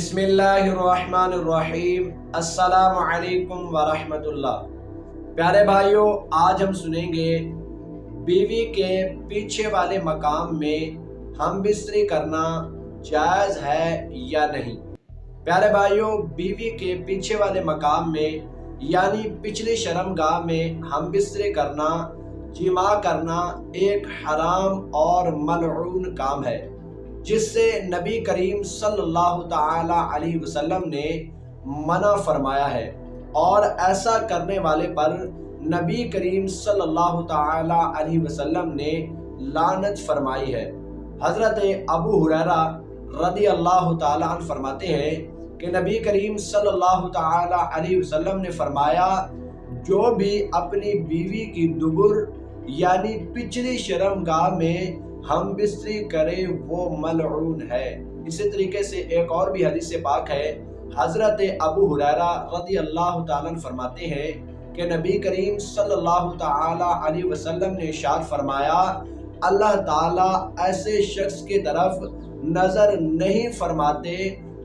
बिस्मिल्लाहिर्रहमानिर्रहीम। अस्सलाम वालेकुम वरहमत उल्लाह। प्यारे भाइयों, आज हम सुनेंगे बीवी के पीछे वाले मकाम में हम बिस्तरी करना जायज़ है या नहीं। प्यारे भाइयों, बीवी के पीछे वाले मकाम में यानी पिछली शर्मगाह में हम बिस्तरी करना, जिमा करना एक हराम और मलऊन काम है, जिससे नबी करीम सल्लल्लाहु ताला अलैहि वसल्लम ने मना फरमाया है और ऐसा करने वाले पर नबी करीम सल्लल्लाहु ताला अलैहि वसल्लम ने लानत फरमाई है। हज़रत अबू हुरैरा रज़ी अल्लाह ताला अन्हु फरमाते हैं कि नबी करीम सल्लल्लाहु ताला अलैहि वसल्लम ने फरमाया, जो भी अपनी बीवी की दुबुर यानी पिछली शर्मगाह में हम बिस्तरी करे वो मलऊन है। इसी तरीके से एक और भी हदीस पाक है। हज़रत अबू हुरैरा रज़ी अल्लाह ताला अन्हु फरमाते हैं कि नबी करीम सल्लल्लाहु ताला अलैहि वसल्लम ने इरशाद फरमाया, अल्लाह ताला ऐसे शख्स की तरफ नज़र नहीं फरमाते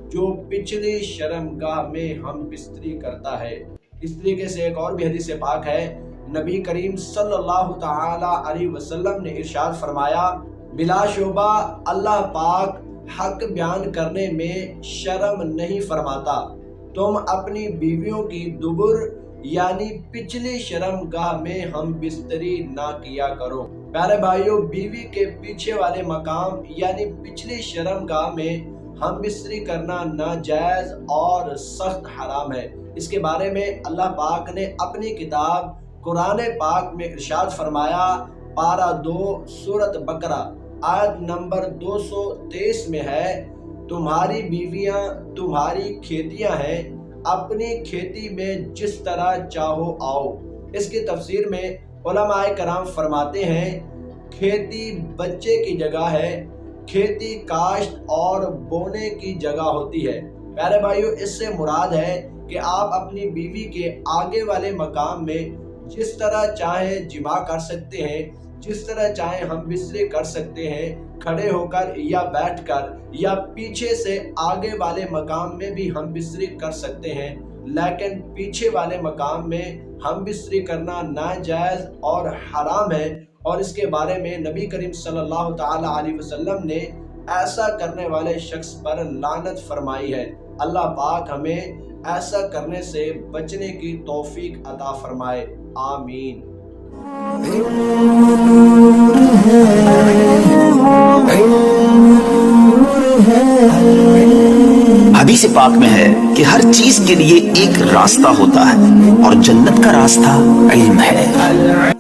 जो पिछली शर्मगाह में हम बिस्तरी करता है। इस तरीके से एक और भी हदीस पाक है। नबी करीम सल्लल्लाहु ताला अलैहि वसल्लम ने इरशाद फरमाया, बिलाशुबा अल्लाह पाक हक बयान करने में शर्म नहीं फरमाता। तुम अपनी बीवियों की दुबुर यानी पिछली शर्मगाह में हम बिस्तरी ना किया करो। प्यारे भाइयों, बीवी के पीछे वाले मकाम यानी पिछली शर्मगाह में हम बिस्तरी करना नाजायज और सख्त हराम है। इसके बारे में अल्लाह पाक ने अपनी किताब कुरान पाक में इरशाद फरमाया, पारा 2 सूरत बकरा आयत नंबर 223 में है, तुम्हारी बीवियां तुम्हारी खेतियां हैं, अपनी खेती में जिस तरह चाहो आओ। इसकी तफसीर में उलमाए कराम फरमाते हैं, खेती बच्चे की जगह है, खेती काश्त और बोने की जगह होती है। प्यारे भाइयों, इससे मुराद है कि आप अपनी बीवी के आगे वाले मकाम में जिस तरह चाहे जिमा कर सकते हैं, जिस तरह चाहे हम बिस्तरी कर सकते हैं, खड़े होकर या बैठकर, या पीछे से आगे वाले मकाम में भी हम बिस्तरी कर सकते हैं। लेकिन पीछे वाले मकाम में हम बिस्तरी करना नाजायज़ और हराम है और इसके बारे में नबी करीम सल्लल्लाहु ताला अलैहि वसल्लम ने ऐसा करने वाले शख्स पर लानत फरमाई है। अल्लाह पाक हमें ऐसा करने से बचने की तौफीक अता फरमाए। आमीन। हदीस पाक में है कि हर चीज के लिए एक रास्ता होता है और जन्नत का रास्ता इल्म है।